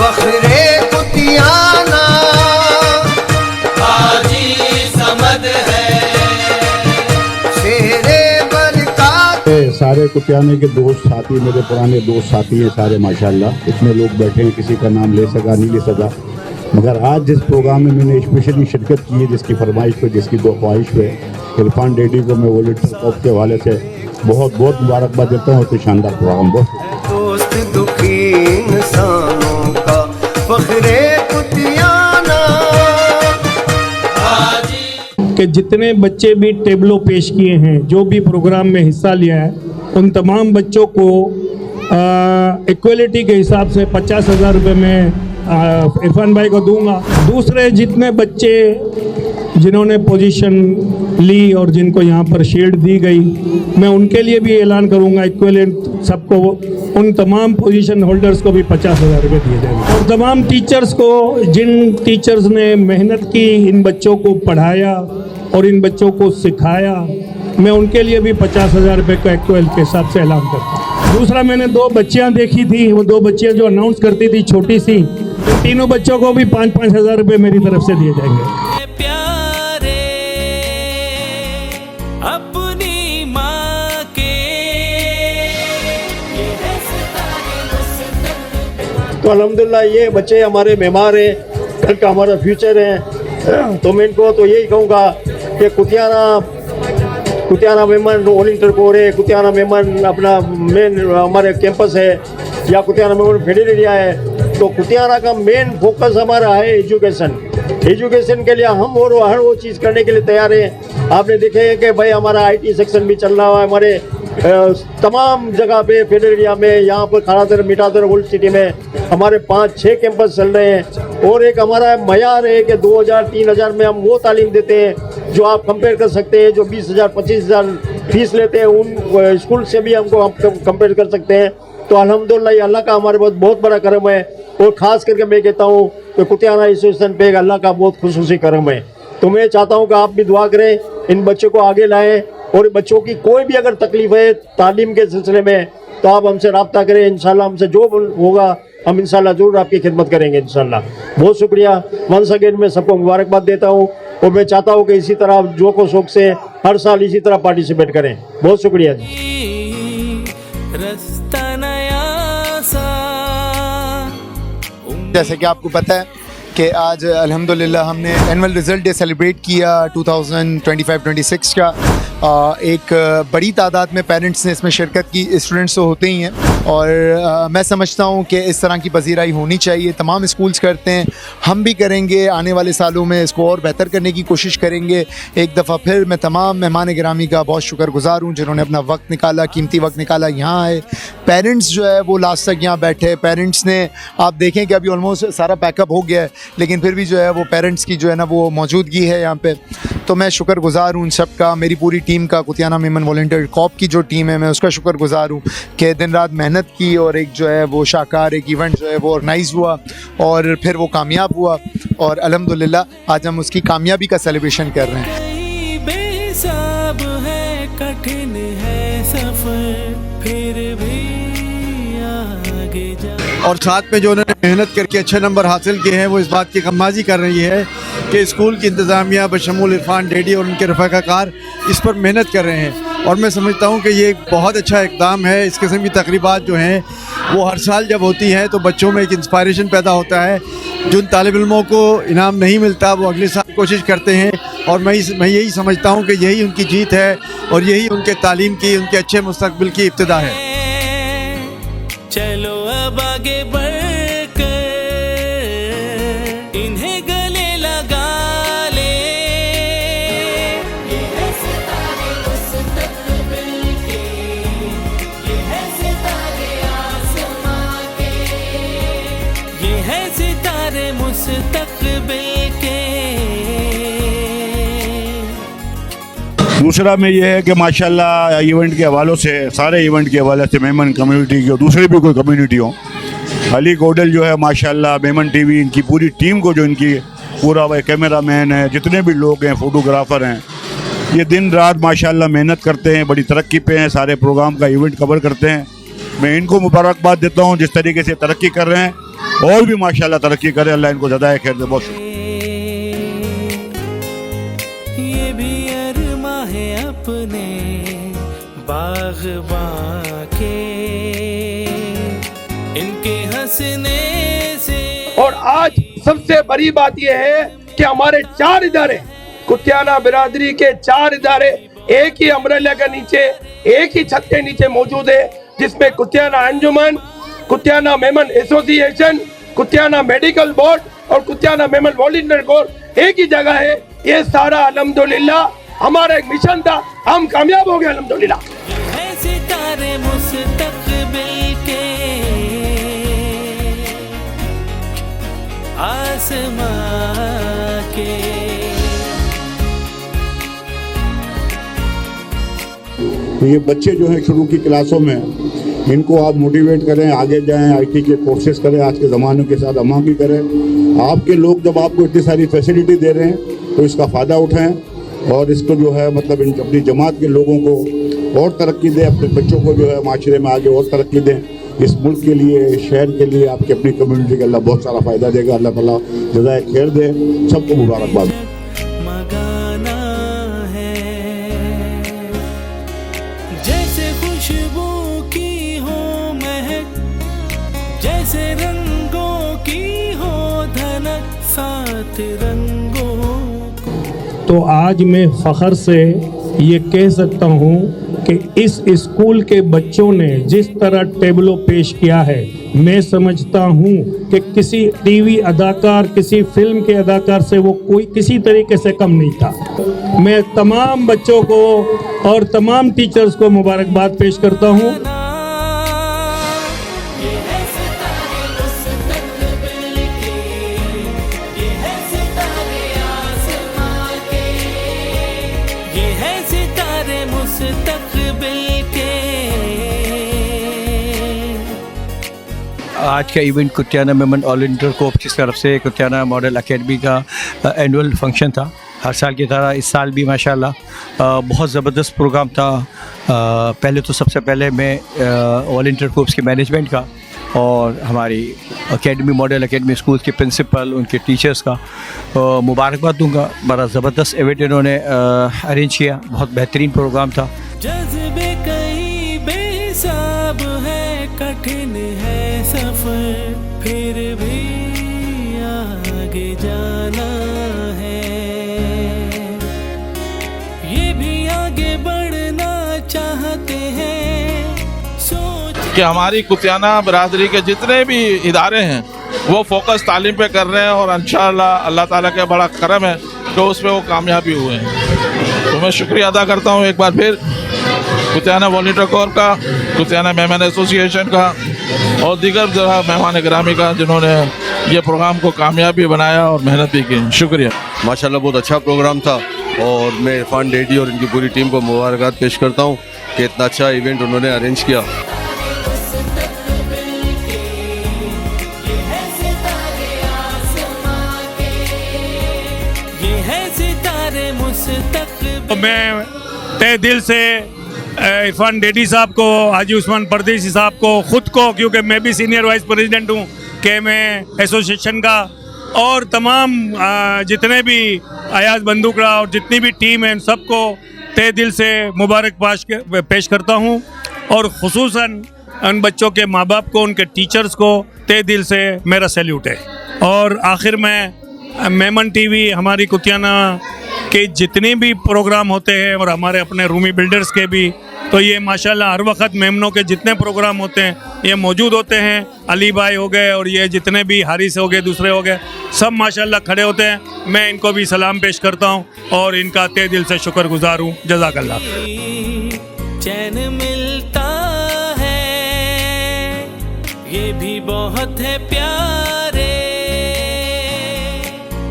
फखरे कुतियाना हाजी समद है शेरे बरकात। सारे कुतियाने के दोस्त साथी, मेरे पुराने दोस्त साथी हैं सारे माशाल्लाह। इतने लोग बैठे हैं, किसी का नाम ले सका नहीं ले सका, मगर आज जिस प्रोग्राम में मैंने स्पेशली शिरकत की है, जिसकी फरमाइश पे, जिसकी दो ख्वाहिश पे, इरफान डैडी को मैं वॉलंटियर कॉप के हवाले से बहुत बहुत मुबारकबाद देता हूँ। तो शानदार प्रोग्राम दोस्त दुखी इंसानों का फखरे कुतियाना कि जितने बच्चे भी टेबलों पेश किए हैं, जो भी प्रोग्राम में हिस्सा लिया है, उन तमाम बच्चों को इक्वलिटी के हिसाब से 50,000 रुपये में इरफान भाई को दूंगा। दूसरे जितने बच्चे जिन्होंने पोजीशन ली और जिनको यहाँ पर शील्ड दी गई, मैं उनके लिए भी ऐलान करूँगा इक्विवेलेंट सबको, उन तमाम पोजीशन होल्डर्स को भी 50,000 रुपये दिए जाएंगे। और तमाम टीचर्स को, जिन टीचर्स ने मेहनत की, इन बच्चों को पढ़ाया और इन बच्चों को सिखाया, मैं उनके लिए भी 50,000 रुपये का इक्वल के हिसाब से ऐलान करता हूँ। दूसरा, मैंने 2 बच्चियाँ देखी थी, वो 2 बच्चियाँ जो अनाउंस करती थी छोटी सी, तो तीनों बच्चों को भी 5-5 हज़ार रुपये मेरी तरफ से दिए जाएंगे। अपनी माँ के तो अल्हम्दुलिल्लाह ये बच्चे हमारे मेहमान हैं, कल का हमारा फ्यूचर है। तो मैं इनको तो यही कहूँगा कि कुतियाना मेमन वॉलंटियर कोर है, कुतियाना मेमन अपना मेन हमारे कैंपस है, या कुतियाना मेमन फेडरल एरिया है। तो कुतियाना का मेन फोकस हमारा है एजुकेशन के लिए हम और हर वो चीज़ करने के लिए तैयार हैं। आपने देखे हैं कि भाई हमारा IT सेक्शन भी चल रहा है हमारे तमाम जगह पे फेडरल एरिया में, यहाँ पर खानादर मिठादर ओल्ड सिटी में हमारे 5-6 कैंपस चल रहे हैं। और एक हमारा मयार है कि 2,000-3,000 में हम वो तालीम देते हैं जो आप कंपेयर कर सकते हैं, जो 20,000-25,000 फीस लेते हैं उन स्कूल से भी हमको हम कंपेयर कर सकते हैं। तो अल्हम्दुलिल्लाह अल्लाह का हमारे बहुत बड़ा करम है। और ख़ास करके मैं कहता हूँ कि कुतियाना एसोसिएशन पे अल्लाह का बहुत खुसूसी करम है। तो मैं चाहता हूँ कि आप भी दुआ करें, इन बच्चों को आगे लाएं, और बच्चों की कोई भी अगर तकलीफ़ है तालीम के सिलसिले में तो आप हमसे रब्ता करें। इंशाल्लाह हमसे जो होगा हम इंशाल्लाह ज़रूर आपकी खिदमत करेंगे इंशाल्लाह। बहुत शुक्रिया वंस अगेन, मैं सबको मुबारकबाद देता हूँ। और मैं चाहता हूँ कि इसी तरह जो को शौक से हर साल इसी तरह पार्टिसिपेट करें। बहुत शुक्रिया जी। जैसे कि आपको पता है कि आज अल्हम्दुलिल्लाह हमने एनुअल रिज़ल्ट डे सेलिब्रेट किया 2025-26 का। एक बड़ी तादाद में पेरेंट्स ने इसमें शिरकत की, स्टूडेंट्स तो होते ही हैं, और मैं समझता हूँ कि इस तरह की पजीराई होनी चाहिए। तमाम स्कूल्स करते हैं, हम भी करेंगे, आने वाले सालों में इसको और बेहतर करने की कोशिश करेंगे। एक दफ़ा फिर मैं तमाम मेहमान गिरामी का बहुत शुक्रगुजार हूँ जिन्होंने अपना वक्त निकाला, कीमती वक्त निकाला, यहाँ आए। पेरेंट्स जो है वो लास्ट तक यहाँ बैठे। पेरेंट्स ने, आप देखें कि अभी ऑलमोस्ट सारा पैकअप हो गया है, लेकिन फिर भी जो है वो पेरेंट्स की जो है ना वो मौजूदगी है यहाँ पे। तो मैं शुक्रगुजार हूँ उन सब का, मेरी पूरी टीम का, कुतियाना मेमन वॉलंटियर कॉप की जो टीम है मैं उसका शुक्रगुजार हूँ कि दिन रात मेहनत की और एक जो है वो शाकार एक इवेंट जो है वो ऑर्गेनाइज़ हुआ और फिर वो कामयाब हुआ। और अल्हम्दुलिल्लाह आज हम उसकी कामयाबी का सेलिब्रेशन कर रहे हैं। बेहिसाब है, कठिन है सफर, फिर भी आगे जा। और साथ में जो उन्होंने मेहनत करके अच्छे नंबर हासिल किए हैं वो इस बात की कमाजी कर रही है कि स्कूल की इंतज़ामिया बशमूल इरफान डैडी और उनके रफ़ाकार इस पर मेहनत कर रहे हैं। और मैं समझता हूँ कि ये एक बहुत अच्छा इक़दाम है। इस किस्म की तकरीबात जो हैं वो हर साल जब होती हैं तो बच्चों में एक इंस्पायरेशन पैदा होता है। जिन तालिब इल्मों को इनाम नहीं मिलता वो अगले साल कोशिश करते हैं, और मैं यही समझता हूँ कि यही उनकी जीत है और यही उनके तालीम की, उनके अच्छे मुस्तकबिल की इब्तिदा है। चलो अब आगे बढ़कर इन्हें गले लगा ले। ये है सितारे मुस्तकबिल के, ये है सितारे आसमां के, ये है सितारे मुस्तकबिल के। दूसरा में ये है कि माशाल्लाह इवेंट के हवालों से, सारे इवेंट के हवाले से, मेमन कम्युनिटी की और दूसरी भी कोई कम्युनिटी हो, अली कोडल जो है माशाल्लाह, मेमन टीवी, इनकी पूरी टीम को, जो इनकी पूरा वह कैमरा मैन है, जितने भी लोग हैं, फोटोग्राफ़र हैं, ये दिन रात माशाल्लाह मेहनत करते हैं, बड़ी तरक्की पे हैं, सारे प्रोग्राम का इवेंट कवर करते हैं। मैं इनको मुबारकबाद देता हूँ जिस तरीके से तरक्की कर रहे हैं। और भी माशाल्लाह तरक्की करे, अल्लाह इनको ज़्यादा खैर दे। बहुत शुक्रिया। ये भी अरमा है अपने बाग़बां के, इनके हंसने से। और आज सबसे बड़ी बात यह है कि हमारे 4 इदारे, कुतियाना बिरादरी के 4 इदारे एक ही अम्ब्रेला के नीचे, एक ही छत के नीचे मौजूद है, जिसमें Kutiyana Anjuman, Kutiyana Memon association, Kutiyana medical board और कुतियाना मेमन वॉलंटियर कोर एक ही जगह है। ये सारा अल्हम्दुलिल्लाह हमारा एक मिशन था, हम कामयाब हो गए अल्हम्दुलिल्लाह। है सितारे मुस्तक़बिल के आसमां के। तो ये बच्चे जो हैं शुरू की क्लासों में, इनको आप मोटिवेट करें, आगे जाएं, आईटी के कोर्सेज करें, आज के ज़माने के साथ अमाकी करें। आपके लोग जब आपको इतनी सारी फैसिलिटी दे रहे हैं तो इसका फ़ायदा उठाएं और इसको जो है मतलब इन अपनी जमात के लोगों को और तरक्की दें, अपने बच्चों को जो है माशरे में आगे और तरक्की दें। इस मुल्क के लिए, शहर के लिए, आपकी अपनी कम्युनिटी के अल्लाह बहुत सारा फ़ायदा देगा। अल्लाह ताला जज़ाए खैर दे, सबको मुबारकबाद। मगाना है जैसे खुशबू की हो महक, जैसे रंगों की हो धनक, साथ रंगों। तो आज मैं फ़ख्र से ये कह सकता हूँ कि इस स्कूल के बच्चों ने जिस तरह टेबलो पेश किया है, मैं समझता हूँ कि किसी टीवी अदाकार, किसी फिल्म के अदाकार से वो कोई किसी तरीके से कम नहीं था। मैं तमाम बच्चों को और तमाम टीचर्स को मुबारकबाद पेश करता हूँ। ये है सितारे मुस्तक़बिल के, ये है सितारे आसमां के, ये है सितारे मुस्तक़बिल के। आज का event Kutiyana Memon all inter कोप की तरफ से कुतियाना मॉडल एकेडमी का एनुअल फंक्शन था। हर साल की तरह इस साल भी माशाल्लाह बहुत ज़बरदस्त प्रोग्राम था। पहले तो सबसे पहले मैं वॉलंटियर कोर्स के मैनेजमेंट का और हमारी एकेडमी मॉडल एकेडमी स्कूल के प्रिंसिपल, उनके टीचर्स का मुबारकबाद दूंगा। बड़ा ज़बरदस्त इवेंट इन्होंने अरेंज किया, बहुत बेहतरीन प्रोग्राम था। जज्बे कई बेहिसाब है, कठिन है सफर, फिर भी आगे जाना है, ये भी आगे बढ़ना चाहते हैं। सोच कि हमारी कुतियाना बिरादरी के जितने भी इदारे हैं वो फोकस तालीम पे कर रहे हैं और इंशाअल्लाह अल्लाह ताला का बड़ा करम है तो उसमें वो कामयाबी हुए हैं। तो मैं शुक्रिया अदा करता हूँ एक बार फिर कुतियाना वॉलंटियर कोर का, कुतियाना मेहमान एसोसिएशन का और दीगर मेहमान गिरामी का, जिन्होंने ये प्रोग्राम को कामयाबी बनाया और मेहनत भी की। शुक्रिया। माशाल्लाह बहुत अच्छा प्रोग्राम था और मैं इरफान डैडी और इनकी पूरी टीम को मुबारकबाद पेश करता हूँ कि इतना अच्छा इवेंट उन्होंने अरेंज किया। तो मैं तहे दिल से इरफान डेडी साहब को, हाजी उस्मान परदेसी साहब को, ख़ुद को, क्योंकि मैं भी सीनियर वाइस प्रेसिडेंट हूँ KMA एसोसिएशन का, और तमाम जितने भी अयाज बंदूकड़ा और जितनी भी टीम है उन सबको तहे दिल से मुबारक पेश करता हूँ। और ख़ुसूसन उन बच्चों के माँ बाप को, उनके टीचर्स को तहे दिल से मेरा सैल्यूट है। और आखिर में मेमन टीवी, हमारी कुतियाना के जितने भी प्रोग्राम होते हैं और हमारे अपने रूमी बिल्डर्स के भी, तो ये माशाल्लाह हर वक्त मेमनों के जितने प्रोग्राम होते हैं ये मौजूद होते हैं। अली भाई हो गए और ये जितने भी हारिस हो गए, दूसरे हो गए, सब माशाल्लाह खड़े होते हैं। मैं इनको भी सलाम पेश करता हूँ और इनका तहे दिल से शुक्रगुजार हूँ। जज़ाकल्लाह। चैन मिलता है ये भी बहुत है प्यारे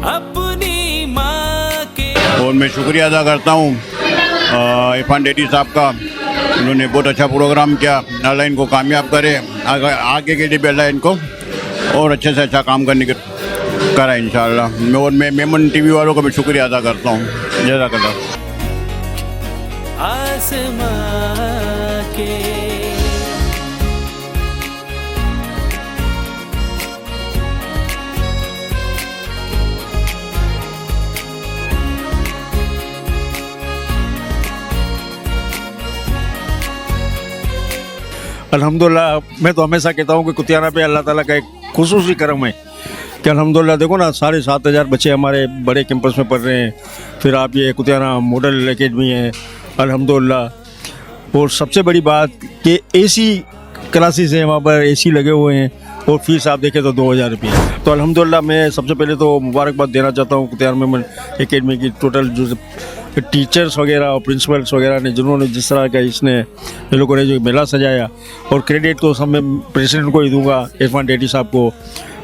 अपनी माँ के। और मैं शुक्रिया अदा करता हूँ इरफान डेडी साहब का, उन्होंने बहुत अच्छा प्रोग्राम किया। अल्लाह इनको कामयाब करे, आगे के लिए भी अल्लाह इनको और अच्छे से अच्छा काम करने की करा इंशाअल्लाह। और मैं मेमन टीवी वालों का भी शुक्रिया अदा करता हूँ। जज़ाकल्लाह। आसमां के अल्हम्दुलिल्लाह मैं तो हमेशा कहता हूँ कि कुतियाना पे अल्लाह ताला का एक खुसूसी करम है कि अल्हम्दुलिल्लाह देखो ना 7,500 बच्चे हमारे बड़े कैंपस में पढ़ रहे हैं। फिर आप ये कुतियाना मॉडल एकेडमी है अल्हम्दुलिल्लाह। और सबसे बड़ी बात कि एसी क्लासेस हैं, वहाँ पर एसी लगे हुए हैं और फीस आप देखें तो 2,000 रुपये। तो अल्हम्दुलिल्लाह मैं सबसे पहले तो मुबारकबाद देना चाहता हूँ कुतियाना मेमन एकेडमी की टोटल जो टीचर्स वगैरह और प्रिंसिपल्स वगैरह ने, जिन्होंने जिस तरह का इन लोगों ने जो मेला सजाया। और क्रेडिट तो सब मैं प्रेसिडेंट को ही दूंगा, इरफान डेडी साहब को,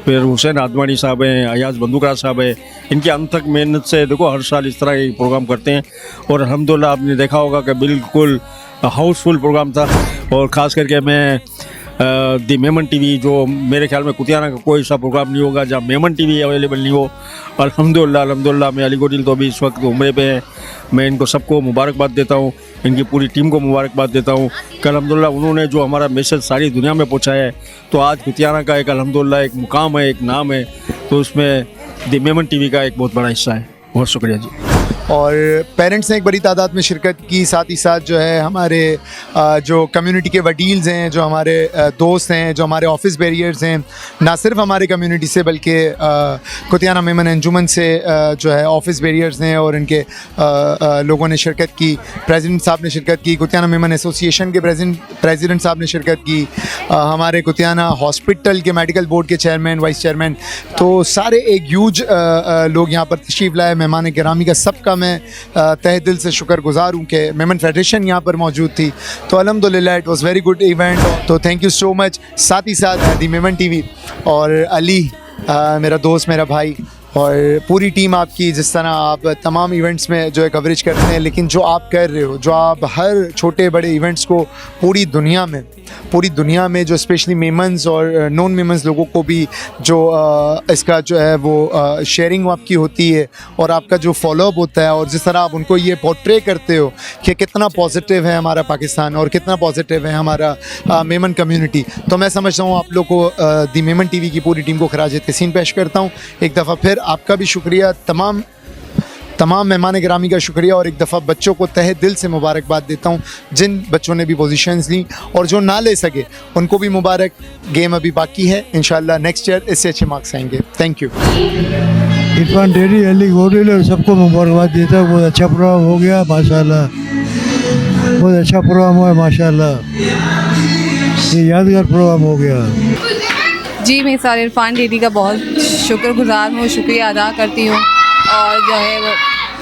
फिर हुसैन आदवानी साहब हैं, अयाज बंदूकराज साहब हैं। इनकी अनथक मेहनत से देखो हर साल इस तरह के प्रोग्राम करते हैं और अल्हम्दुलिल्लाह आपने देखा होगा कि बिल्कुल हाउसफुल प्रोग्राम था। और ख़ास करके मैं दी मेमन टीवी, जो मेरे ख्याल में कुतियाना का कोई सा प्रोग्राम नहीं होगा जहाँ मेमन टीवी अवेलेबल नहीं हो। अल्हम्दुलिल्लाह मैं अली गोडिल तो अभी इस वक्त उम्रे पे हैं। मैं इनको सबको मुबारकबाद देता हूँ, इनकी पूरी टीम को मुबारकबाद देता हूँ कि अल्हम्दुलिल्लाह उन्होंने जो हमारा मैसेज सारी दुनिया में पहुँचाया है। तो आज कुतियाना का एक अल्हम्दुलिल्लाह एक मुकाम है, एक नाम है, तो उसमें दी मेमन टीवी का एक बहुत बड़ा हिस्सा है। बहुत शुक्रिया जी। और पेरेंट्स ने एक बड़ी तादाद में शिरकत की, साथ ही साथ जो है हमारे जो कम्युनिटी के वकील्स हैं, जो हमारे दोस्त हैं, जो हमारे ऑफिस बैरियर्स हैं, ना सिर्फ हमारे कम्युनिटी से बल्कि कुतियाना मेमन अंजुमन से जो है ऑफिस बैरियर्स हैं और इनके लोगों ने शिरकत की। प्रेसिडेंट साहब ने शिरकत की, कुतियाना मेमन एसोसिएशन के प्रेसिडेंट साहब ने शिरकत की, हमारे कुतियाना हॉस्पिटल के मेडिकल बोर्ड के चेयरमैन, वाइस चेयरमैन, तो सारे एक ह्यूज लोग यहाँ पर तशरीफ़ लाए। मेहमान गिरामी का सबका मैं तहे दिल से शुक्रगुजार हूँ कि मेमन फेडरेशन यहाँ पर मौजूद थी। तो अल्हम्दुलिल्लाह it was very good event. तो थैंक यू सो मच। साथ ही साथ दी मेमन टीवी और अली मेरा दोस्त, मेरा भाई, और पूरी टीम आपकी, जिस तरह आप तमाम इवेंट्स में जो है कवरेज करते हैं, लेकिन जो आप कर रहे हो, जो आप हर छोटे बड़े इवेंट्स को पूरी दुनिया में जो स्पेशली मेमन्स और नॉन मेमन्स लोगों को भी जो इसका जो है वो शेयरिंग आपकी होती है और आपका जो फॉलोअप होता है, और जिस तरह आप उनको ये पोर्ट्रे करते हो कि कितना पॉजिटिव है हमारा पाकिस्तान और कितना पॉजिटिव है हमारा मेमन कम्युनिटी। तो मैं समझता हूँ आप लोग को दी मेमन टीवी की पूरी टीम को खराज तहसीन पेश करता हूँ। एक दफ़ा फिर आपका भी शुक्रिया, तमाम मेहमान गिरामी का शुक्रिया, और एक दफ़ा बच्चों को तहे दिल से मुबारकबाद देता हूँ जिन बच्चों ने भी पोजीशंस ली, और जो ना ले सके उनको भी मुबारक। गेम अभी बाकी है, इंशाल्लाह नेक्स्ट ईयर इससे अच्छे मार्क्स आएंगे। Thank you. Irfan daddy, Ali Godil और सबको मुबारकबाद देता हूँ। बहुत अच्छा प्रोग्राम हो गया माशाल्लाह, बहुत अच्छा प्रोग्राम हुआ माशाल्लाह, ये यादगार प्रोग्राम हो गया। जी मैं सर इरफान डेडी का बहुत शुक्रगुजार हूँ, शुक्रिया अदा करती हूँ। और जो है वो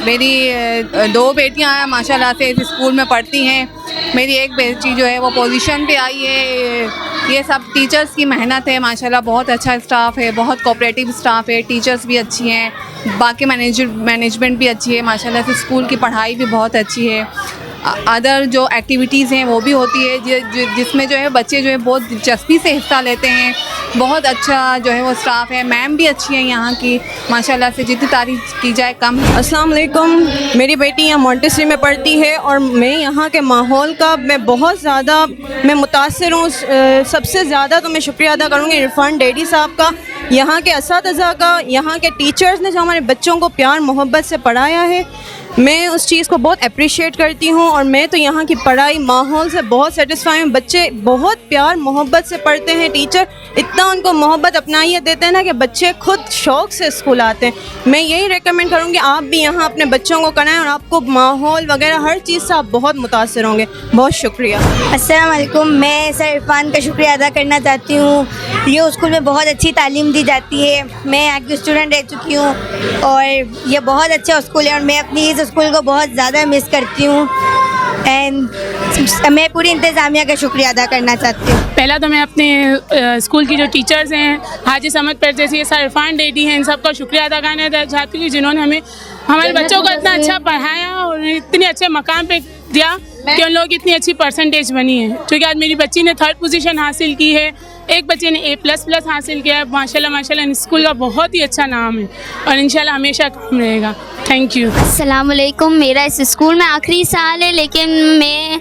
मेरी 2 बेटियाँ हैं माशाल्लाह से इस स्कूल में पढ़ती हैं। मेरी एक बेटी जो है वो पोजीशन पे आई है। ये सब टीचर्स की मेहनत है माशाल्लाह, बहुत अच्छा स्टाफ है, बहुत कोऑपरेटिव स्टाफ है, टीचर्स भी अच्छी हैं, बाकी मैनेजमेंट भी अच्छी है माशाल्लाह से, स्कूल की पढ़ाई भी बहुत अच्छी है। अदर जो एक्टिविटीज़ हैं वो भी होती है जिसमें जो है बच्चे जो है बहुत दिलचस्पी से हिस्सा लेते हैं। बहुत अच्छा जो है वो स्टाफ है, मैम भी अच्छी है यहाँ की माशाल्लाह से, जितनी तारीफ की जाए कम है। अस्सलाम वालेकुम, मेरी बेटी यहाँ मॉन्टेसरी में पढ़ती है और मैं यहाँ के माहौल का मैं बहुत ज़्यादा मुतासिर हूँ। सबसे ज़्यादा तो मैं शुक्रिया अदा करूँगी इरफान डेडी साहब का, यहाँ के असातिज़ा का, यहाँ के टीचर्स ने जो हमारे बच्चों को प्यार मोहब्बत से पढ़ाया है। मैं उस चीज़ को बहुत अप्रिशिएट करती हूँ और मैं तो यहाँ की पढ़ाई माहौल से बहुत सेटिस्फाई हूँ। बच्चे बहुत प्यार मोहब्बत से पढ़ते हैं, टीचर इतना उनको मोहब्बत अपनाइए देते हैं ना कि बच्चे खुद शौक़ से स्कूल आते हैं। मैं यही रेकमेंड करूँगी आप भी यहाँ अपने बच्चों को कराएं और आपको माहौल वगैरह हर चीज़ से आप बहुत मुतासिर होंगे। बहुत शुक्रिया। अस्सलाम वालेकुम, मैं सर इरफान का शुक्रिया अदा करना चाहती हूँ। ये स्कूल में बहुत अच्छी तालीम दी जाती है, मैं यहाँ की स्टूडेंट रह चुकी हूँ और ये बहुत अच्छा स्कूल है और मैं अपनी इस स्कूल को बहुत ज़्यादा मिस करती हूँ। एंड मैं पूरी इंतज़ामिया का शुक्रिया अदा करना चाहती हूँ। पहला तो मैं अपने स्कूल की जो टीचर्स हैं, हाजी समद परदेसी, सर इरफान डेडी हैं, इन सबका शुक्रिया अदा करना चाहती हूँ जिन्होंने हमारे बच्चों को इतना अच्छा पढ़ाया और इतने अच्छे मकाम पे दिया कि उन लोगों की इतनी अच्छी परसेंटेज बनी है। क्योंकि आज मेरी बच्ची ने 3rd पोजीशन हासिल की है, एक बच्चे ने A++ हासिल किया है। माशाल्लाह माशाल्लाह स्कूल का बहुत ही अच्छा नाम है और इंशाल्लाह हमेशा काम रहेगा। Thank you. अस्सलाम वालेकुम। मेरा इस स्कूल में आखिरी साल है, लेकिन मैं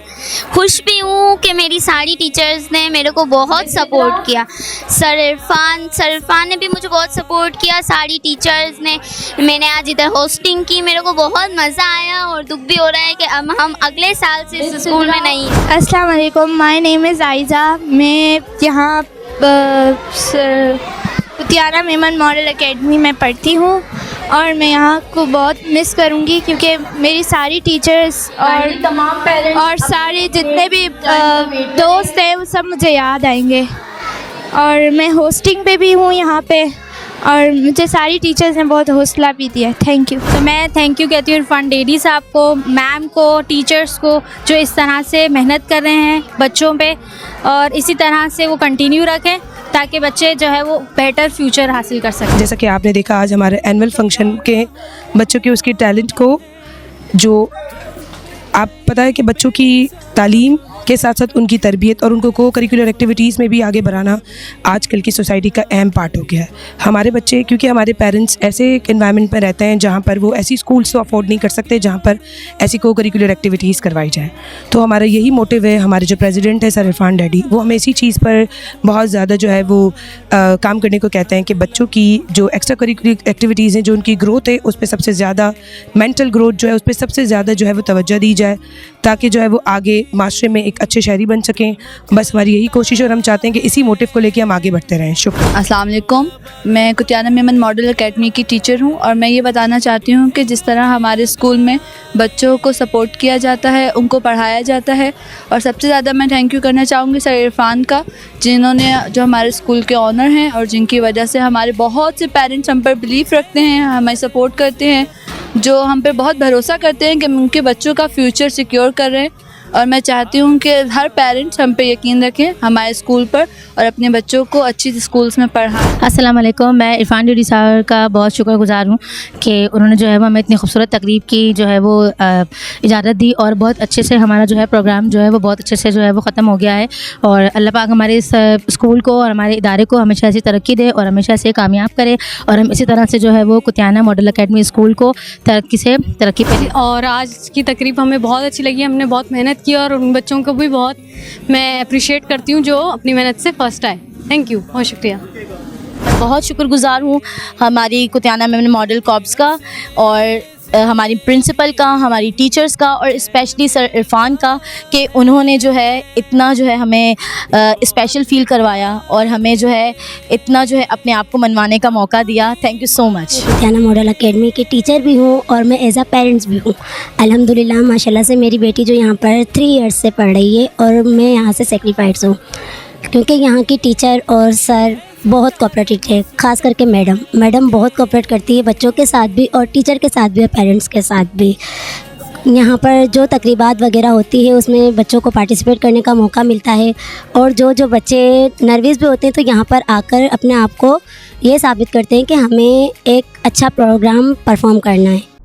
खुश भी हूँ कि मेरी सारी टीचर्स ने मेरे को बहुत सपोर्ट किया। सर इरफान ने भी मुझे बहुत सपोर्ट किया, सारी टीचर्स ने। मैंने आज इधर होस्टिंग की, मेरे को बहुत मज़ा आया और दुख भी हो रहा है कि अब हम अगले साल से इस स्कूल में नहीं हैं। अस्सलाम वालेकुम, माय नेम इज़ आइज़ा। मैं यहाँ कुतियाना मेमन मॉडल एकेडमी में पढ़ती हूँ और मैं यहाँ को बहुत मिस करूँगी क्योंकि मेरी सारी टीचर्स और तमाम पेरेंट्स और सारे जितने भी दोस्त हैं वो सब मुझे याद आएंगे। और मैं होस्टिंग पे भी हूँ यहाँ पे और मुझे सारी टीचर्स ने बहुत हौसला भी दिया। Thank you. तो मैं थैंक यू कहती हूँ इरफान डेडी साहब को, मैम को, टीचर्स को, जो इस तरह से मेहनत कर रहे हैं बच्चों पे, और इसी तरह से वो कंटिन्यू रखें ताकि बच्चे जो है वो बेटर फ्यूचर हासिल कर सकें। जैसा कि आपने देखा आज हमारे एनुअल फंक्शन के बच्चों के उसकी टैलेंट को, जो आप पता है कि बच्चों की तालीम के साथ साथ उनकी तरबियत और उनको को करिकुलर एक्टिविटीज़ में भी आगे बढ़ाना आजकल की सोसाइटी का अहम पार्ट हो गया है। हमारे बच्चे, क्योंकि हमारे पेरेंट्स ऐसे एक एनवायरनमेंट में रहते हैं जहाँ पर वो ऐसी स्कूल्स तो अफोर्ड नहीं कर सकते जहाँ पर ऐसी को करिकुलर एक्टिविटीज़ करवाई जाए। तो हमारा यही मोटिव है। हमारे जो प्रेसिडेंट है सर इरफान डैडी, वो हमें इसी चीज़ पर बहुत ज़्यादा जो है वो काम करने को कहते हैं कि बच्चों की जो एक्स्ट्रा करिकुलर एक्टिविटीज़ हैं, जो उनकी ग्रोथ है, उस पर सबसे ज़्यादा मेंटल ग्रोथ जो है उस पर सबसे ज़्यादा जो है वो तवज्जो दी जाए ताकि जो है वो आगे माशरे में एक अच्छे शहरी बन सकें। बस हमारी यही कोशिश और हम चाहते हैं कि इसी मोटिव को लेकर हम आगे बढ़ते रहें। शुक्रिया। अस्सलाम वालेकुम, मैं कुतियाना मेमन मॉडल एकेडमी की टीचर हूँ और मैं ये बताना चाहती हूँ कि जिस तरह हमारे स्कूल में बच्चों को सपोर्ट किया जाता है, उनको पढ़ाया जाता है, और सबसे ज़्यादा मैं थैंक यू करना चाहूँगी सर इरफान का, जिन्होंने जो हमारे स्कूल के ऑनर हैं और जिनकी वजह से हमारे बहुत से पेरेंट्स हम पर बिलीव रखते हैं, हमें सपोर्ट करते हैं, जो हम पे बहुत भरोसा करते हैं कि हम उनके बच्चों का फ्यूचर सिक्योर कर रहे हैं। और मैं चाहती हूँ कि हर पेरेंट्स हम पे यकीन रखें हमारे स्कूल पर और अपने बच्चों को अच्छी स्कूल्स में पढ़ाएं। अस्सलाम वालेकुम। मैं इरफान डेडी साहब का बहुत शुक्रगुजार हूँ कि उन्होंने जो है वो हमें इतनी खूबसूरत तकरीब की जो है वो इजाज़त दी और बहुत अच्छे से हमारा जो है प्रोग्राम जो है वो बहुत अच्छे से जो है वो ख़त्म हो गया है। और अल्लाह पाक हमारे इस स्कूल को और हमारे इदारे को हमेशा ऐसी तरक्की दे और हमेशा ऐसे कामयाब करे और हम इसी तरह से जो है वो कुतियाना मॉडल एकेडमी स्कूल को तरक्की पे। और आज की तकरीब हमें बहुत अच्छी लगी, हमने बहुत मेहनत की और उन बच्चों को भी बहुत मैं अप्रिशिएट करती हूँ जो अपनी मेहनत से फर्स्ट आए। थैंक यू, बहुत शुक्रिया। बहुत शुक्रगुजार हूँ हमारी कुतियाना मेमन मॉडल कॉर्प्स का और हमारी प्रिंसिपल का, हमारी टीचर्स का और स्पेशली सर इरफान का कि उन्होंने जो है इतना जो है हमें स्पेशल फील करवाया और हमें जो है इतना जो है अपने आप को मनवाने का मौका दिया। Thank you so much. Kutiyana model academy की टीचर भी हूँ और मैं एज आ पेरेंट्स भी हूँ। अल्हम्दुलिल्लाह माशाल्लाह से मेरी बेटी जो यहाँ पर 3 इयर्स से पढ़ रही है और मैं यहाँ से सेक्रीफाइड हूँ क्योंकि यहाँ की टीचर और सर बहुत कोऑपरेटिव है, ख़ास करके मैडम बहुत कोऑपरेट करती है बच्चों के साथ भी और टीचर के साथ भी और पेरेंट्स के साथ भी। यहाँ पर जो तकरीबात वगैरह होती है उसमें बच्चों को पार्टिसिपेट करने का मौका मिलता है और जो बच्चे नर्वस भी होते हैं तो यहाँ पर आकर अपने आप को ये साबित करते हैं कि हमें एक अच्छा प्रोग्राम परफॉर्म करना है।